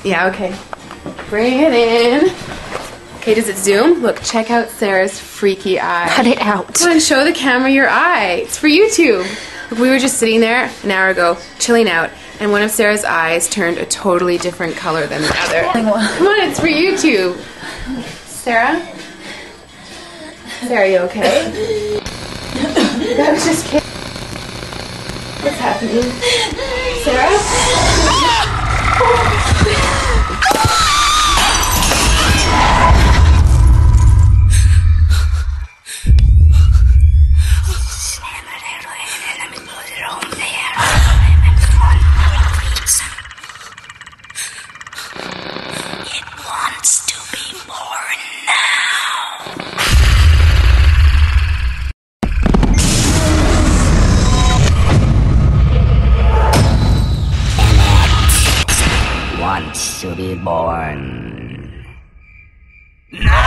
Yeah, okay. Bring it in. Okay, does it zoom? Look, check out Sarah's freaky eye. Cut it out. Come on, show the camera your eye. It's for YouTube. Look, we were just sitting there an hour ago, chilling out, and one of Sarah's eyes turned a totally different color than the other. Come on, it's for YouTube. Sarah? Sarah, are you okay? That was just kidding. What's happening? Sarah? It wants to be born now. Wants to be born. No!